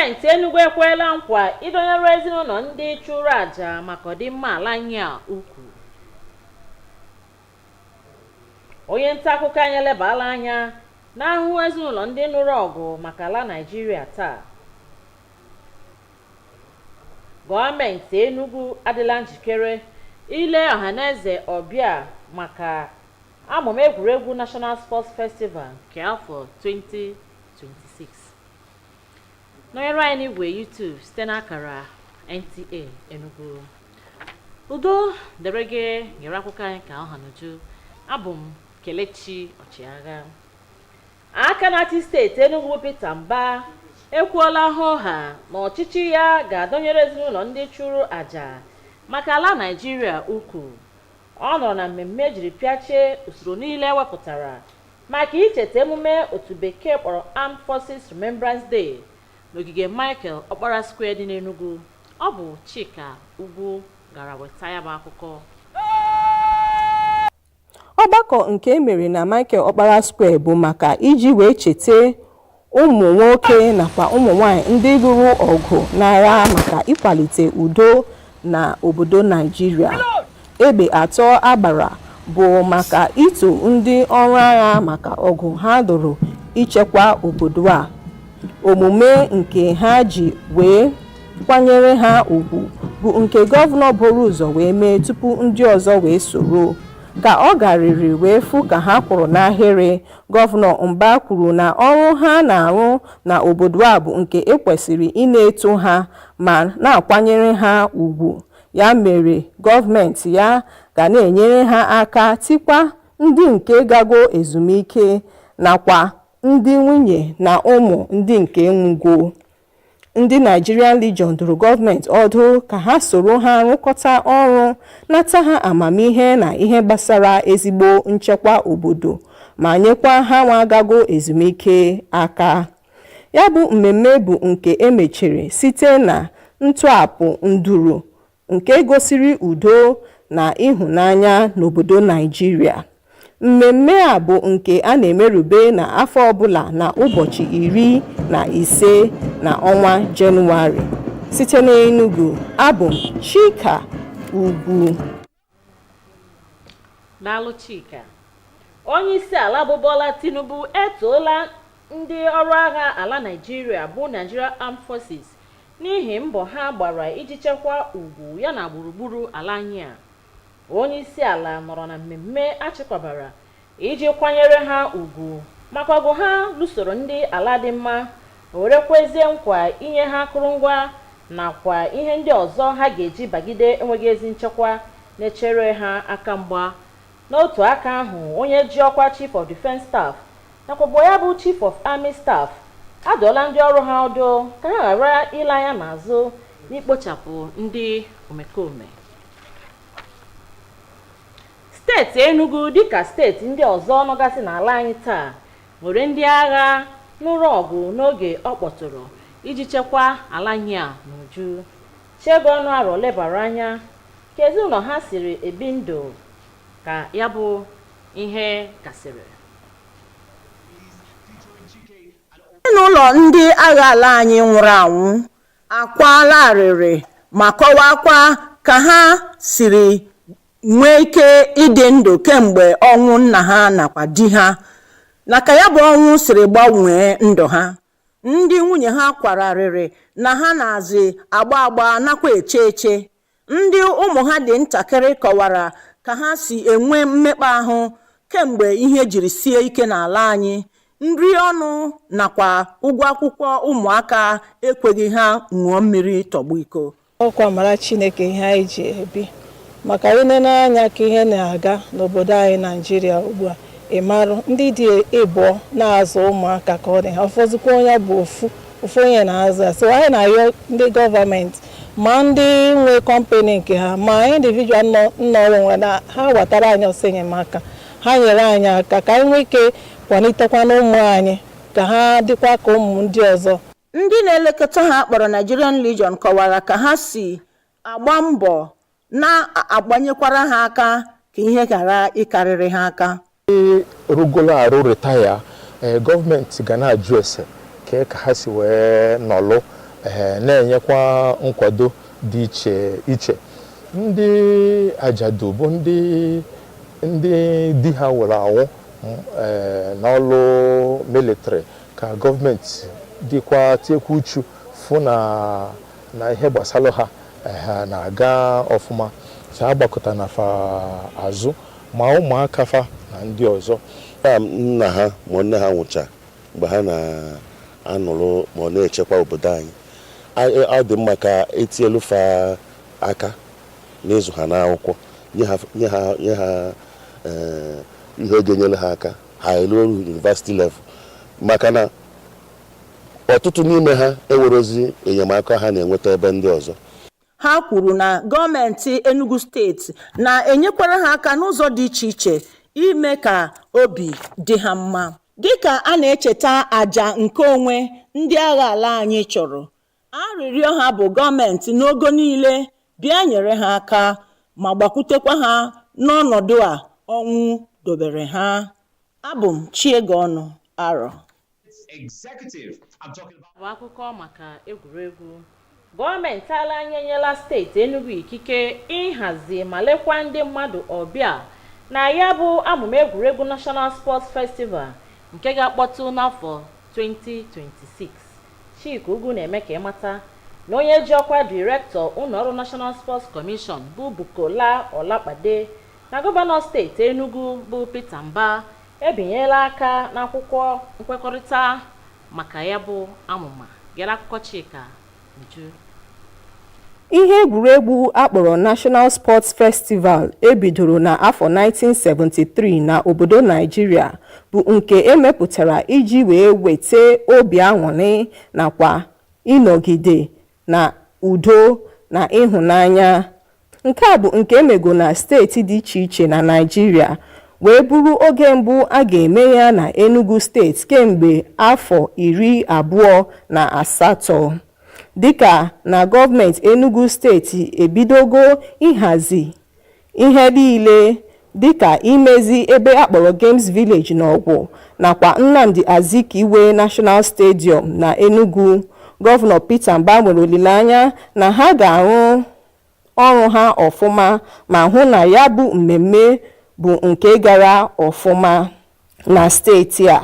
Gọọmenti Enugu ekwela nkwa idonyere ezinụlọ ndị chụrụ aja maka ọdịmma ala anyị a ukwu. Onye nta akụkọ anyị elebala anya n'ahụhụ ezinụlọ ndị nụrụ ọgụ maka ala Naịjirịa taa. Gọọmenti Enugu adịla njikere ile ọhaneze ọbịa maka amụma egwuregwu National Sports Festival nke afọ 2026. Nọnyere anyị n'igwe YouTube site n'akara NTA Enugu. Udo dere gị nyere akụkọ anyị ka ọ ha n'uju. Abụ m Kelechi Ọchịagha. Aka na-achị steeti Enugu Peter Mba ekwuola ha na ọchịchị ya ga-adọnyere ezinụlọ ndị chụrụ aja maka ala Naịjirịa ukwu. Ọ nọrọ na mmemme ejiri pịachie usoro niile ewepụtara maka icheta emume otu bekee kpọrọ Armed Forces Remembrance Day n'ogige Michael Okpara Square dị n'Enugu. Ọ bụ Chika Ugwu gara weta ya bụ akụkọ. Ọgbakọ nke emere na Michael Okpara Square bụ maka iji wee cheta ụmụ nwoke nakwa ụmụ nwanyị ndị lụrụ ọgụ n'agha maka ịkwalite udo na obodo Naịjirịa. Egbe atọ agbara bụ maka ito ndị ọrụ agha maka ọgụ ha lụrụ ichekwa obodo a. Omume nke ha ji wee kwanyere ha ugwu bụ nke gọvanọ buru ụzọ wee mee tupu ndị ọzọ wee soro. Ka ọ garịrị wee fụ ka ha kwụrụ n'ahịrị, gọvanọ Mba kwuru na ọrụ ha na-arụ na obodo a bụ nke ekwesịrị ị na-eto ha ma na-akwanyere ha ugwu. Ya mere gọọmenti ya ga na-enyere ha aka tikwa ndị nke gago ezumike nakwa ndị nwunye na ụmụ ndị nke nwugo. Ndị Nigerian Legion dụrụ gọọmenti ọdụ ka ha soro ha rụkọta ọrụ nata ha amamihe na ihe gbasara ezigbo nchekwa obodo ma nyekwa ha nwagago ezumike aka. Ya bụ mmemme bụ nke emechiri site na ntọapụ nduru nke gosiri udo na ịhụnanya n'obodo Naịjirịa. Mmemme a bụ nke a na-emerube n'afọ ọbụla na ụbọchị 15 na ọnwa Jenụwarị. Site n'Enugu, abụ m Chika Ugwu. Daalụ Chika. Onye isi ala bụ Bola Tinubu etoola ndị ọrụ agha ala Naịjirịa bụ Nigeria Armed Forces n'ihi mbọ ha gbara iji chekwaa ugwu ya na gburugburu ala anyị a. Onye isi ala nọrọ na mmemme achịkọbara iji kwanyere ha ugwu maka ọgụ ha lụsoro ndị ala dị mma, werekwezie nkwa inye ha akụrụngwa nakwa ihe ndị ọzọ ha ga-eji bagide enweghị ezi nchekwa na-echere ha aka mgba. N'otu aka ahụ, onye ji ọkwa Chief of Defence Staff nakwa ya bụ Chief of Army Staff adọọla ndị ọrụ ha ọdụ ka ha ghara ile anya n'azụ n'ikpochapụ ndị omekome. Steeti Enugu dịka steeti ndị ọzọ nọgasị n'ala anyị taa nwere ndị agha nụrụ ọgụ n'oge ọ kpọtụrụ iji chekwaa ala anyị a n'uju. Chiego ọnụ arọ lebara anya ka ezinụlọ ha siri ebi ndụ ka ya bụ ihe gasịrị. Ezinụlọ ndị agha ala anyị nwụrụ anwụ akwala arịrị ma kọwakwa ka ha siri nwee ike ịdị ndụ kemgbe ọnwụ nna ha nakwa di ha, na ka ya bụ ọnwụ siri gbanwee ndụ ha. Ndị nwunye ha kwararịrị na ha na-azị agba nakwa eche. Ndị ụmụ ha dị ntakịrị kọwara ka ha si enwe mmekpa ahụ kemgbe ihe jiri sie ike n'ala anyị. Nri ọnụ nakwa ụgwọ akwụkwọ ụmụaka ekweghị ha ṅụọ mmiri tọgbọ iko. Ọkwa mara Chineke ihe anyị ji ebi maka inene anya ka ihe na-aga n'obodo anyị Naịjirịa ugbu a. Ịmarụ ndị dị ịbụọ na-azụ ụmụaka ka ọ dị ha, ụfọdụkwa onye bụ ofu onye na-azụ ya. So anyị na-ayọ ndị gọọmenti ma ndị nwe kọmpani nke ha ma individual nnọrọ onwe na ha wetara anyị ọsọ enyemaka, ha nyere anyị aka ka anyị nwee ike kwalitekwa n'ụmụ anyị ka ha dịkwa ka ụmụ ndị ọzọ. Ndị na-elekọta ha kpọrọ Nigerian Legion kọwara ka ha si agba mbọ na-agbanyekwara ha aka ka ihe ghara ịkarịrị ha aka. Rugolo arụ retire, gọọmenti ga na-ajụ ese ka ha si wee nọlụ na-enyekwa nkwado dị iche iche. Ndị ajadu bụ ndị di ha nwụrụ anwụ n'ọlụ military ka gọọmenti dịkwa tiekwa uchu fụ na ihe gbasara ha na-aga ọfụma, si agbakọta na fa azụ ma ụmụaka fa na ndị ọzọ. Nna ha ma nne ha nwụcha mgbe ha na-anụrụ ma ọ na-echekwa obodo anyị, ọ dị mma ka etinyelu fa aka n'ịzụ ha n'akwụkwọ, nye ha ihe ga-enyere ha aka ha eruo university level, maka na ọtụtụ n'ime ha enwerozi enyemaka ha na-enweta ebe ndị ọzọ. Ha kwuru na gọọmenti Enugu steeti na-enyekwara ha aka n'ụzọ dị iche iche ime ka obi dị ha mma. Dịka a na-echeta àjà nke onwe ndị agha ala anyị chọrọ, arịrịọ ha bụ gọọmenti n'ogo niile bịa nyere ha aka ma gbakwutekwa ha n'ọnọdụ a ọnwụ dobere ha. Abụ m Chiegonu Arọ. Bụ akụkọ maka egwuregwu. Gọọmenti ala anyị enyela steeti Enugu ikike ịhazi ma lekwa ndị mmadụ ọbịa na ya bụ amụma egwuregwu National Sports Festival nke ga-akpọtụ n'afọ 2026. Chika Ugwu na-eme ka ịmata na onye ji ọkwa direktọ ụlọọrụ National Sports Commission bụ Bukola Olakpade na gọvanọ steeti Enugu bụ Peter Mba ebinyela aka n'akwụkwọ nkwekọrịta maka ya bụ amụma. Gere akụkọ Chika Uju. Ihe egwuregwu akpọrọ National Sports Festival ebidoro na afọ 1973 na obodo Nigeria bụ nke emepụtara iji wee weta obi aṅụrị nakwa ịnọgide na udo na ịhụnanya. Nke a bụ nke emego na steeti dị iche iche na Nigeria wee bụrụ oge mbụ a ga-eme ya na Enugu steeti kemgbe afọ 28. Dịka na gọọmenti Enugu steeti ebidogo ịhazi ihe niile dịka imezi ebe akpọrọ Games Village n'Ọgwụ nakwa Nnamdi Azikiwe National Stadium na Enugu, Gọvanọ Peter Mba nwere olileanya na ha ga-arụ ọrụ ha ọfụma ma hụ na ya bụ mmemme bụ nke gara ọfụma na steeti a.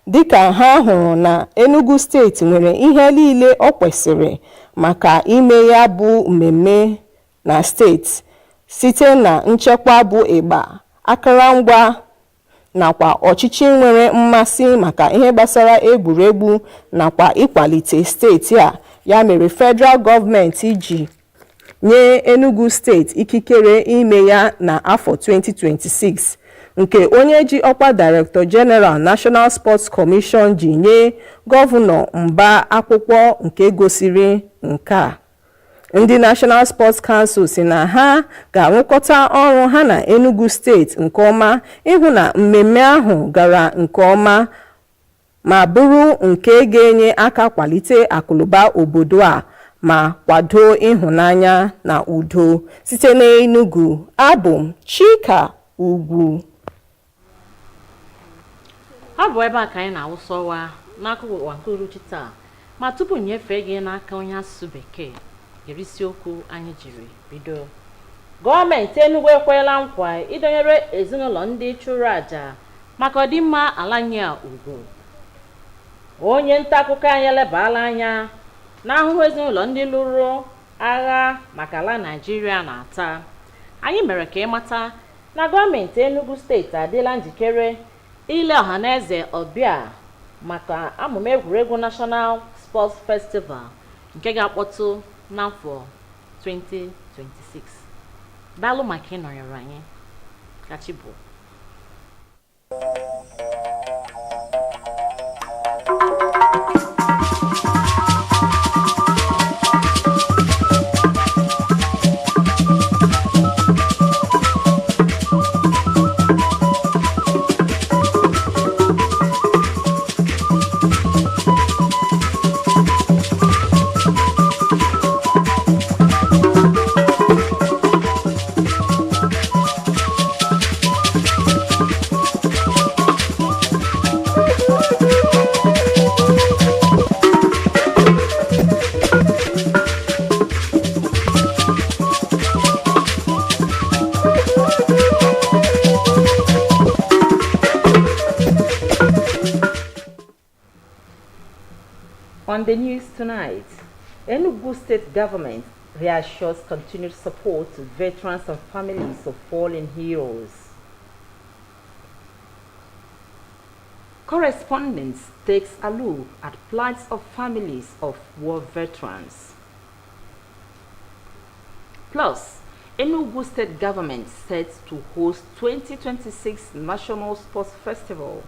Dịka ha hụrụ na Enugu steeti nwere ihe niile ọ kwesịrị maka ime ya bụ mmemme na steeti, site na nchekwa bụ ịgba, akụrụngwa nakwa ọchịchị nwere mmasị maka ihe gbasara egwuregwu nakwa ịkwalite steeti a. Ya mere federal gọọmenti ji nye Enugu steeti ikikere ime ya na afọ 2026, nke onye ji ọkwa Director General National Sports Commission ji nye Gọvanọ Mba akwụkwọ nke gosiri nke a. Ndị National Sports Council si na ha ga-arụkọta ọrụ ha na Enugu steeti nke ọma ịhụ na mmemme ahụ gara nke ọma ma bụrụ nke ga-enye aka kwalite akụnụba obodo a ma kwado ịhụnanya na udo. Site n'Enugu, abụ m Chika Ugwu. Ọ bụ ebe a ka anyị na-awụsa ọwa n'akụkụ ụwa nke uruchi taa, ma tupu nyefee gị n'aka onye asụsụ bekee, gere isiokwu anyị jiri bido. Gọọmenti Enugu ekweela nkwa idonyere ezinụlọ ndị chụrụ àjà maka ọdịmma ala anyị a ugo. Onye nta akụkọ anyị elebaala anya n'ahụhụ ezinụlọ ndị lụrụ agha maka ala Naịjirịa na-ata. Anyị mere ka ịmata na gọọmenti Enugu steeti adịla njikere ile ọhaneze ọbịa maka amụma egwuregwu National Sports Festival nke ga-akpọtụ n'afọ 2026. Daalụ maka ịnọnyere anyị. Kachibu. On the news tonight, Enugu state government reassures continued support to veterans and families of fallen heroes. Correspondence takes a look at plights of families of war veterans. Plus, Enugu state government set to host 2026 National Sports Festival.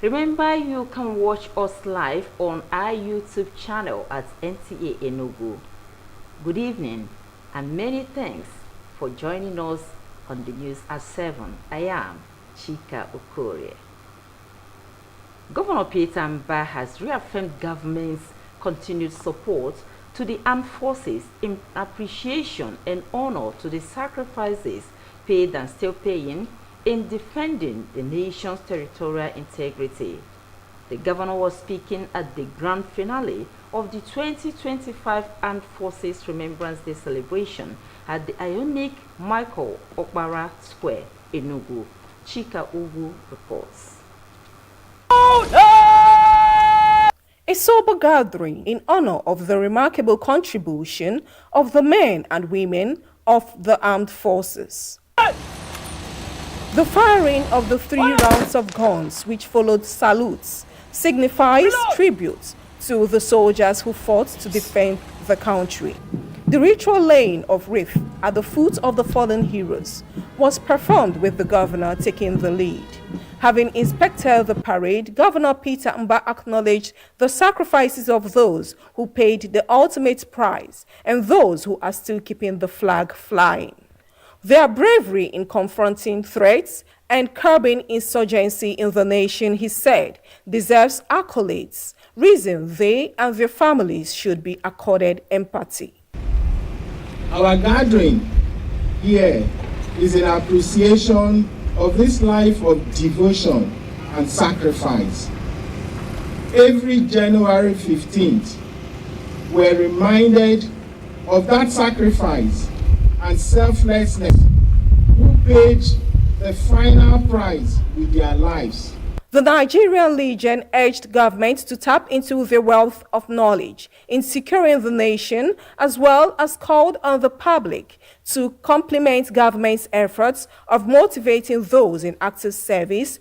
Remember, you can watch us live on our YouTube channel at NTA Enugu. Good evening and many thanks for joining us on the news at 7. I am Chika Okorie. Governor Peter Mba has reaffirmed government's continued support to the armed forces in appreciation and honor to the sacrifices paid and still paying in defending the nation's territorial integrity. The governor was speaking at the grand finale of the 2025 Armed Forces Remembrance Day celebration at the Ionic Michael Okpara Square, Enugu. Chika Ugu reports. A sober gathering in honor of the remarkable contribution of the men and women of the armed forces. The firing of the 3 rounds of guns, which followed salutes, signifies tribute to the soldiers who fought to defend the country. The ritual laying of wreath at the foot of the fallen heroes was performed with the governor taking the lead. Having inspected the parade, Governor Peter Mba acknowledged the sacrifices of those who paid the ultimate price and those who are still keeping the flag flying. Their bravery in confronting threats and curbing insurgency in the nation, he said, deserves accolades, reason they and their families should be accorded empathy. Our gathering here is an appreciation of this life of devotion and sacrifice. Every January 15th, we're reminded of that sacrifice and selflessness who paid the final price with their lives. The Nigerian Legion urged government to tap into the wealth of knowledge in securing the nation, as well as called on the public to complement government's efforts of motivating those in active service,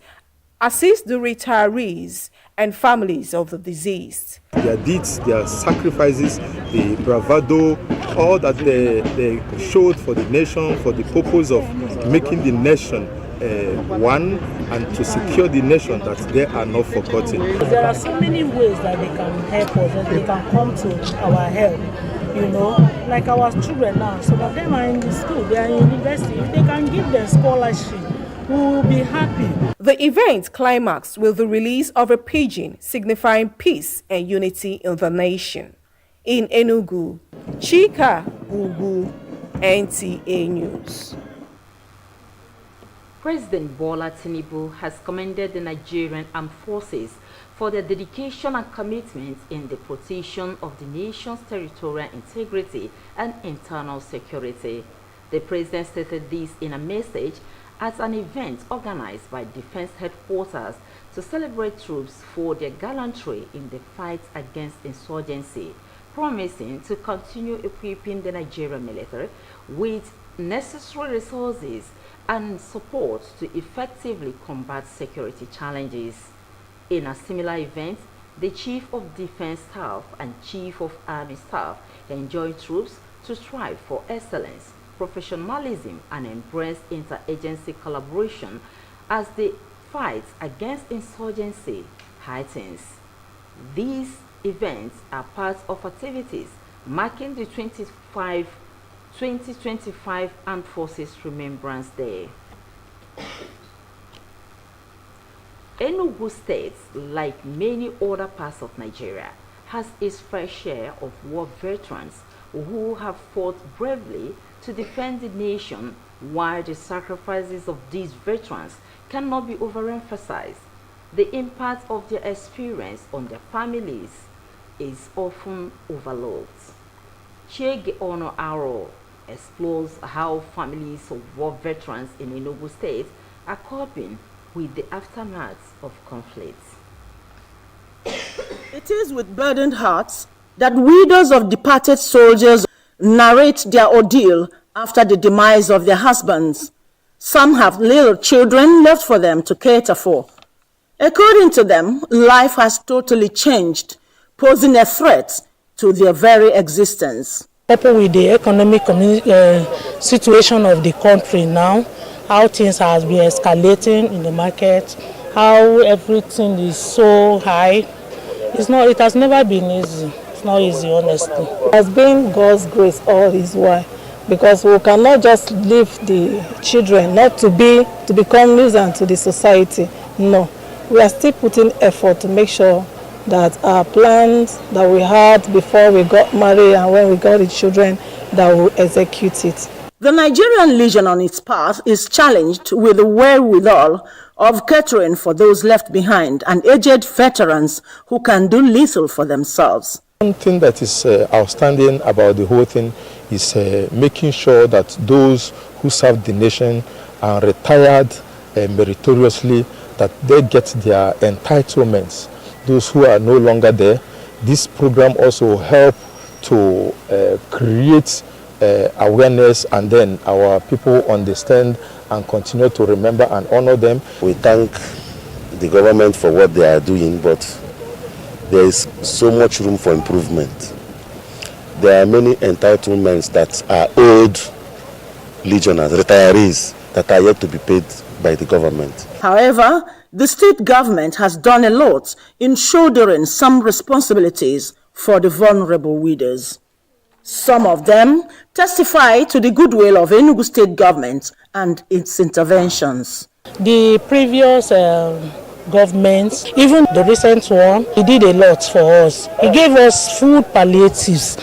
assist the retirees and families of the deceased. Their deeds, their sacrifices, the bravado, all that they showed for the nation, for the purpose of making the nation one and to secure the nation, that they are not forgotten. There are so many ways that they can help us, that they can come to our help. You know, like our children now, some of them are in the school, they are in university. If they can give them scholarship, we will be happy. The event climaxed with the release of a pigeon signifying peace and unity in the nation. In Enugu, Chika Ugu, NTA News. President Bola Tinubu has commended the Nigerian Armed Forces for their dedication and commitment in the protection of the nation's territorial integrity and internal security. The president stated this in a message at an event organized by Defense Headquarters to celebrate troops for their gallantry in the fight against insurgency, promising to continue equipping the Nigerian military with necessary resources and support to effectively combat security challenges. In a similar event, the Chief of Defense Staff and Chief of Army Staff enjoined troops to strive for excellence, professionalism, and embrace interagency collaboration as the fight against insurgency heightens. These events are part of activities marking the 2025 Armed Forces Remembrance Day. Enugu State, like many other parts of Nigeria, has its fair share of war veterans who have fought bravely to defend the nation, while the sacrifices of these veterans cannot be overemphasized. The impact of their experience on their families is often overlooked. Chege Ono Aro explores how families of war veterans in Enugu State are coping with the aftermath of conflicts. It is with burdened hearts that widows of departed soldiers narrate their ordeal after the demise of their husbands. Some have little children left for them to cater for. According to them, life has totally changed, posing a threat to their very existence. Coupled with the economic situation of the country now, how things have been escalating in the market, how everything is so high, it has never been easy. It's not easy, honestly. It has been God's grace all this while, because we cannot just leave the children not to become nuisance to the society. No, we are still putting effort to make sure that our plans that we had before we got married and when we got the children, that we'll execute it. The Nigerian Legion on its path is challenged with the wherewithal of catering for those left behind and aged veterans who can do little for themselves. One thing that is outstanding about the whole thing is making sure that those who serve the nation and retired meritoriously, that they get their entitlements. Those who are no longer there, this program also help to create awareness, and then our people understand and continue to remember and honor them. We thank the government for what they are doing, but there is so much room for improvement. There are many entitlements that are old legionnaires, retirees, that are yet to be paid by the government. However, the state government has done a lot in shouldering some responsibilities for the vulnerable widows. Some of them testify to the goodwill of Enugu state government and its interventions. The previous governments, even the recent one, he did a lot for us. He gave us food palliatives,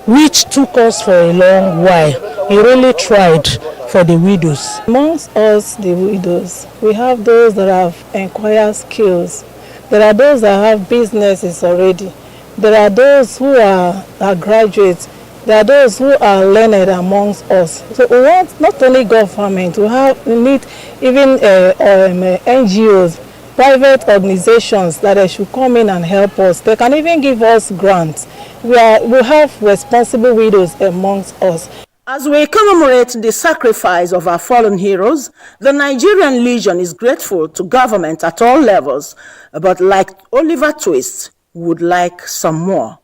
which took us for a long while. He really tried for the widows. Amongst us, the widows, we have those that have acquired skills. There are those that have businesses already. There are those who are graduates. There are those who are learned amongst us. So we want not only government, we need even NGOs, private organizations that they should come in and help us. They can even give us grants. We have responsible widows amongst us. As we commemorate the sacrifice of our fallen heroes, the Nigerian Legion is grateful to government at all levels, but like Oliver Twist, would like some more.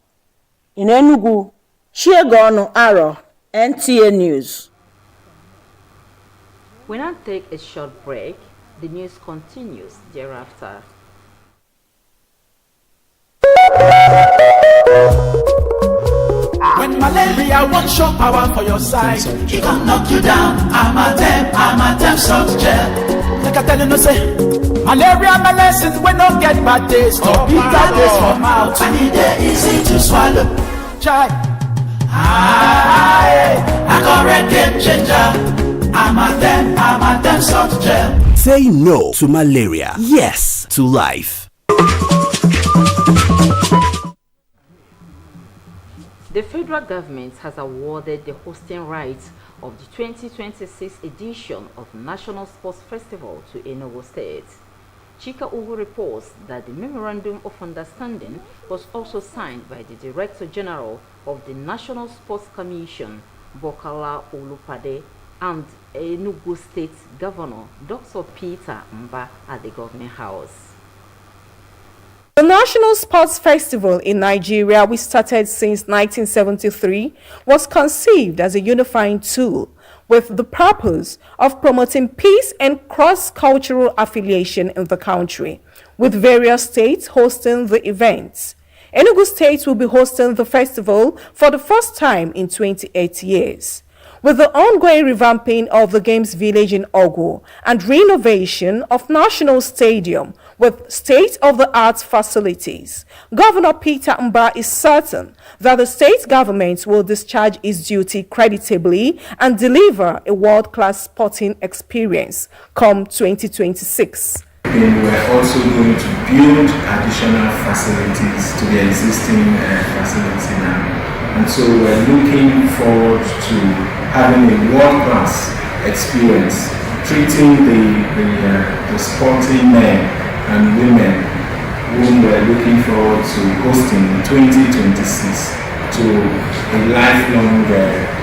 In Enugu, Chiegonu Aro, NTA News. We now take a short break. The news continues thereafter. When malaria won't show power for your side, it gon' knock you down. I'm a damn soft gel. Like I tell you no say, malaria medicine we don't get bad taste or bitter taste for mouth, and it easy to swallow. Try. I got red game changer. I'm a damn soft gel. Say no to malaria. Yes to life. The federal government has awarded the hosting rights of the 2026 edition of National Sports Festival to Enugu State. Chika Ugu reports that the Memorandum of Understanding was also signed by the Director General of the National Sports Commission, Bokala Olupade, and Enugu State Governor, Dr. Peter Mba, at the Government House. The National Sports Festival in Nigeria, which started since 1973, was conceived as a unifying tool with the purpose of promoting peace and cross-cultural affiliation in the country, with various states hosting the events. Enugu State will be hosting the festival for the first time in 28 years. With the ongoing revamping of the Games Village in Ogu and renovation of National Stadium with state-of-the-art facilities, Governor Peter Mba is certain that the state government will discharge its duty creditably and deliver a world-class sporting experience come 2026. Then we're also going to build additional facilities to the existing facility now. And so we're looking forward to having a world-class experience, treating the sporting men and women whom we're we're looking forward to hosting in 2026 to a lifelong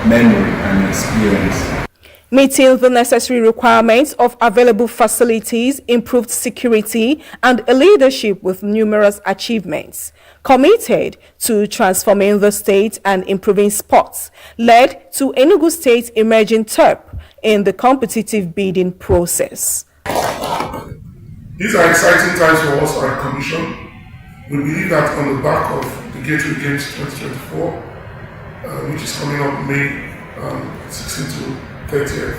memory and experience. Meeting the necessary requirements of available facilities, improved security, and a leadership with numerous achievements, committed to transforming the state and improving sports, led to Enugu State emerging top in the competitive bidding process. These are exciting times for us at Commission. We believe that on the back of the Gateway Games 2024, which is coming up May 16 to 30th,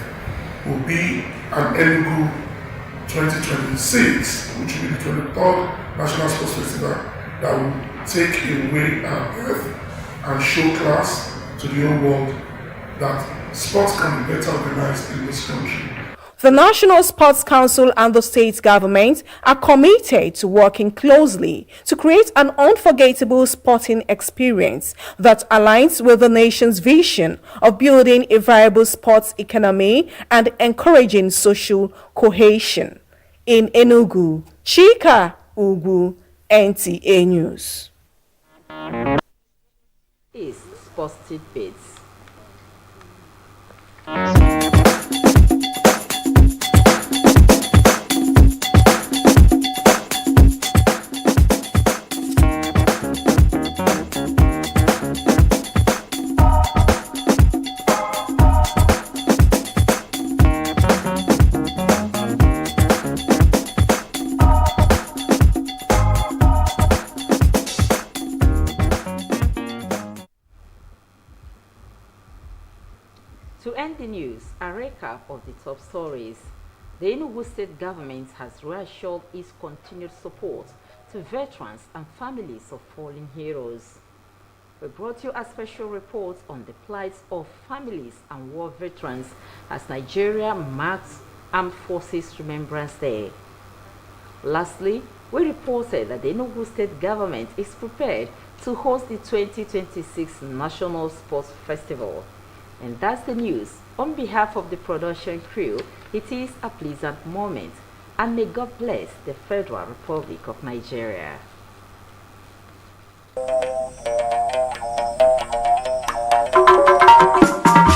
will be an Enugu 2026, which will be the 23rd National Sports Festival that will take away our breath and show class to the whole world that sports can be better organized in this country. The National Sports Council and the state government are committed to working closely to create an unforgettable sporting experience that aligns with the nation's vision of building a viable sports economy and encouraging social cohesion. In Enugu, Chika Ugu, NTA News. Is sports tidbits. To end the news, a recap of the top stories. The Enugu State government has reassured its continued support to veterans and families of fallen heroes. We brought you a special report on the plight of families and war veterans as Nigeria marks Armed Forces Remembrance Day. Lastly, we reported that the Enugu State government is prepared to host the 2026 National Sports Festival. And that's the news. On behalf of the production crew, it is a pleasant moment, and may God bless the Federal Republic of Nigeria.